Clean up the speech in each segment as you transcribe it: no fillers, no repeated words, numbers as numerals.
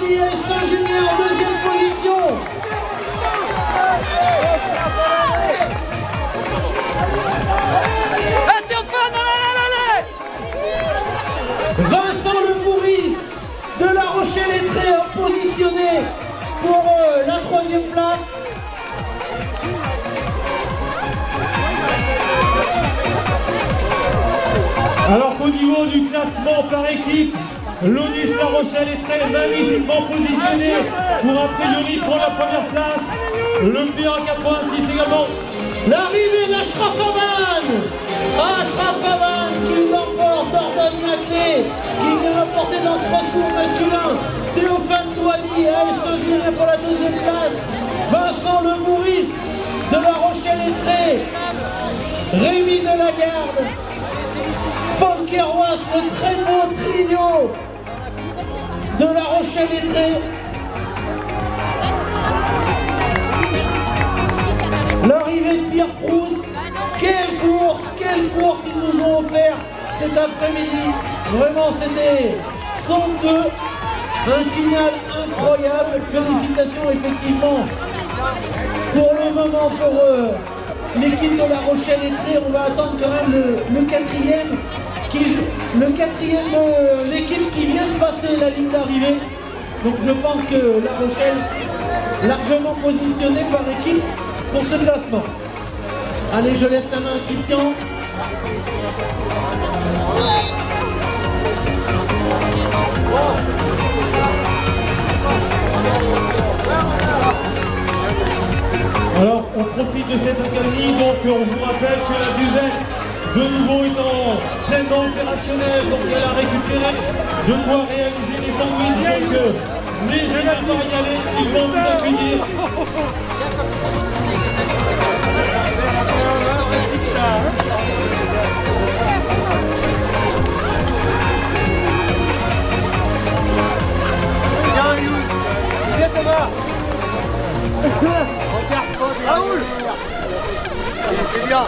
Douani, AS Junior en deuxième position. Vincent Le Bourris de La Rochelle-Lettré positionné pour la troisième place. Alors qu'au niveau du classement par équipe, l'Onis La Rochelle-Lettré magnifiquement positionné pour un priori pour la première place. Le BA86 également. L'arrivée d'Ashraf Aman. Ashraf Aman qui l'emporte, Jordan Maclé qui vient l'emporter dans 3 tours masculins. Théophane Douani, AS Junior pour la deuxième place. Vincent Le Bourris de La Rochelle-Lettré. Rémi Delagarde. Paul Kerouas, le très beau trio de La Rochelle-Lettré. L'arrivée de Pierre Proust, quelle course ils nous ont offert cet après-midi. Vraiment, c'était somptueux, un final incroyable. Félicitations effectivement pour le moment pour l'équipe de La Rochelle-Lettré. On va attendre quand même le quatrième de l'équipe qui vient de passer la ligne d'arrivée. Donc je pense que La Rochelle, largement positionnée par équipe pour ce classement. Allez, je laisse la main à Christian. Alors, on profite de cette académie, donc on vous rappelle que la buvette de nouveau est en pleine opérationnelle, donc elle a récupéré de quoi réaliser des sandwichs, donc n'hésitez pas à y aller, ils vont vous accueillir. Viens Thomas. Regarde Raoul. C'est bien.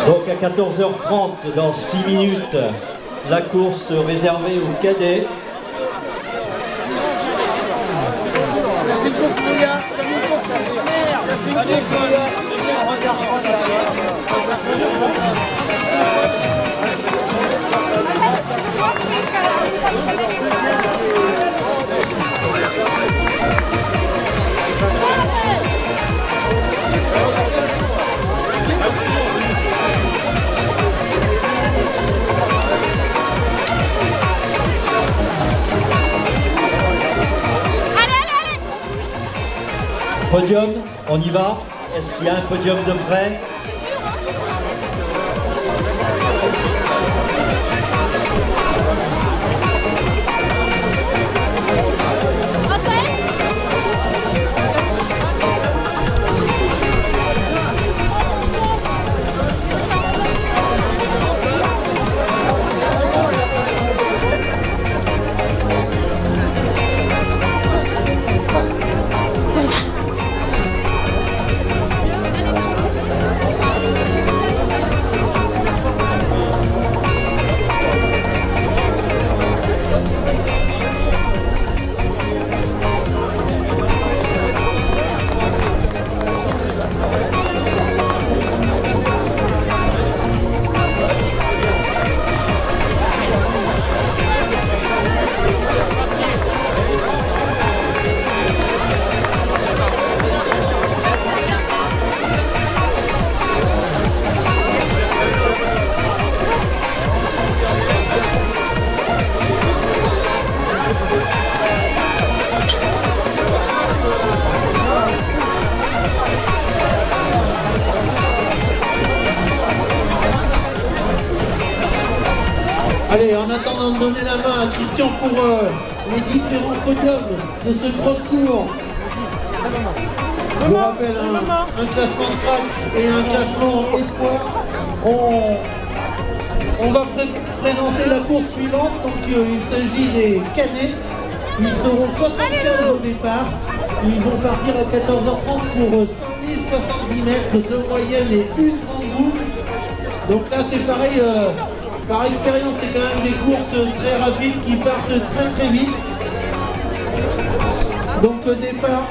Donc à 14h30, dans 6 minutes, la course réservée aux cadets. Podium, on y va. Est-ce qu'il y a un podium de près? Allez, en attendant de donner la main à Christian pour les différents podiums de ce cross-court. Je vous rappelle un classement scratch et un classement espoir. On va présenter la course suivante. Donc il s'agit des cadets. Ils seront 75 au départ. Ils vont partir à 14h30 pour 5070 mètres de moyenne et une grande boucle. Donc là c'est pareil. par expérience, c'est quand même des courses très rapides qui partent très très vite. Donc départ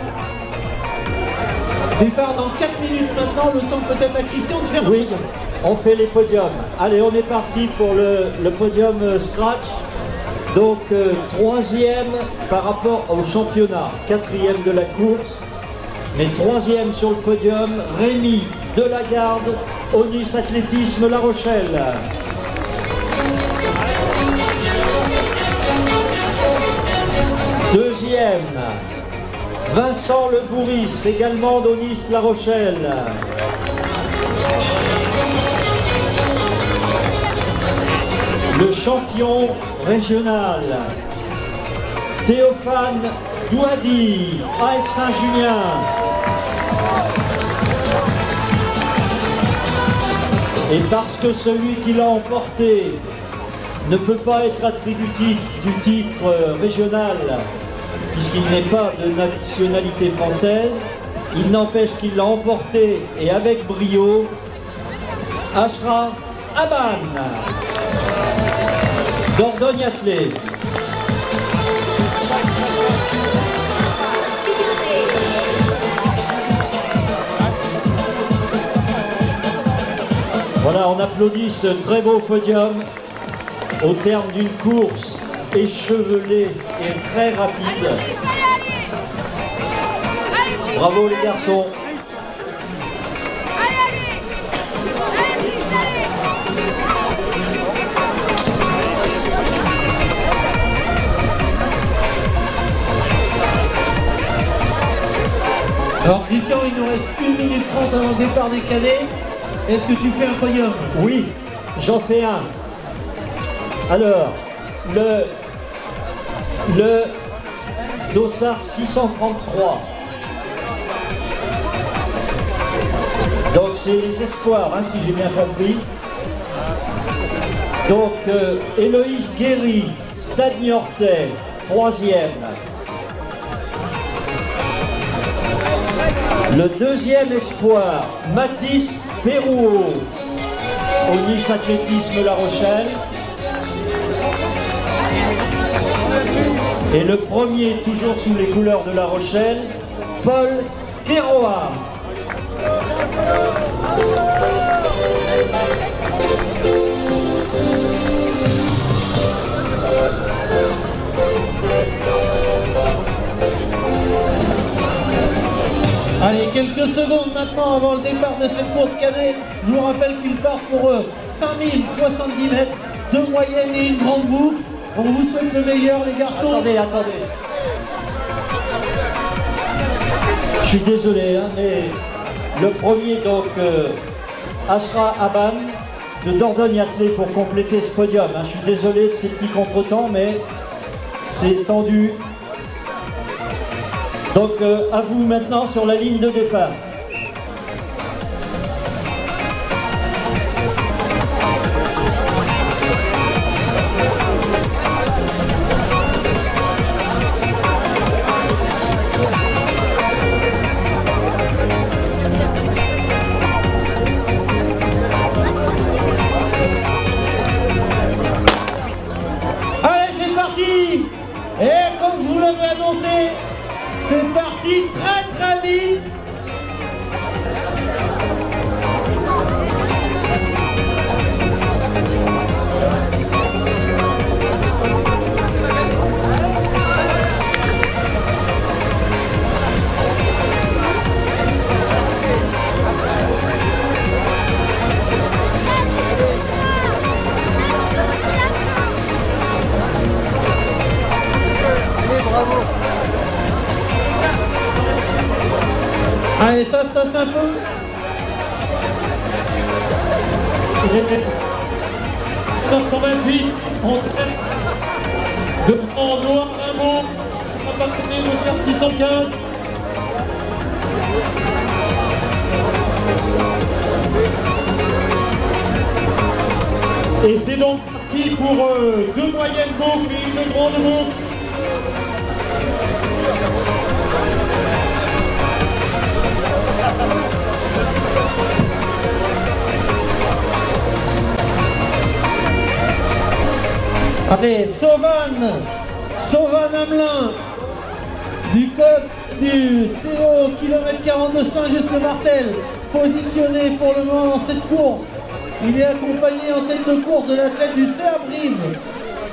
dans 4 minutes maintenant, le temps peut-être à Christian de faire un Oui, podium. on fait les podiums. Allez, on est parti pour le podium scratch. Donc, troisième par rapport au championnat, quatrième de la course. Mais troisième sur le podium, Rémi Delagarde, Onis Athlétisme La Rochelle. Deuxième, Vincent Le Bourris, également d'Onis La Rochelle. Le champion régional, Théophane Douadi, AS Saint-Junien. Et parce que celui qui l'a emporté ne peut pas être attributif du titre régional, puisqu'il n'est pas de nationalité française, il n'empêche qu'il l'a emporté, et avec brio, Ashraf Aban, Dordogne-Attelé. Voilà, on applaudit ce très beau podium au terme d'une course échevelée et très rapide. Bravo les garçons. Alors Christian, il nous reste 1 minute 30 avant le départ des cadets. Est-ce que tu fais un podium? Oui, j'en fais un. Alors, le dossard 633. Donc c'est les espoirs, hein, si j'ai bien compris. Donc Héloïse Guéry, Stade Niortais, troisième. Le deuxième espoir, Mathis Perrouot, Onis Athlétisme La Rochelle. Et le premier, toujours sous les couleurs de La Rochelle, Paul Kéroa. Allez, quelques secondes maintenant avant le départ de cette course cadet. Je vous rappelle qu'il part pour 5070 mètres, 2 moyennes et une grande boucle. On vous souhaite le meilleur, les garçons. Attendez. Je suis désolé, hein, mais le premier, donc, Ashraf Aban de Dordogne-Attelé pour compléter ce podium. Hein. Je suis désolé de ces petits contretemps, mais c'est tendu. Donc, à vous maintenant sur la ligne de départ. Allez, c'est parti. Et comme je vous l'avais annoncé, c'est parti très vite. Allez, ça se tasse un peu. 928 en tête. Devant Noir Rimbaud, ça va pas tourner le CR 615. Et c'est donc parti pour 2 moyennes boucles et une grande boucle. Allez, Sauvan Hamelin, du CO kilomètre 42 Saint-Just-le-Martel, positionné pour le moment dans cette course. Il est accompagné en tête de course de l'athlète du Cerf-Brive.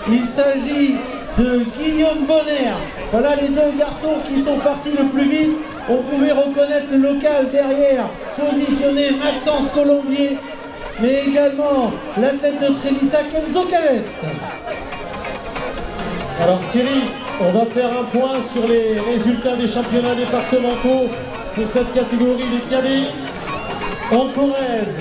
Il s'agit de Guillaume Bonner. Voilà les deux garçons qui sont partis le plus vite. On pouvait reconnaître le local derrière, positionné Maxence Colombier, mais également l'athlète de Trélissac, Enzo Caleste. Alors Thierry, on va faire un point sur les résultats des championnats départementaux pour cette catégorie des cadets. En Corrèze,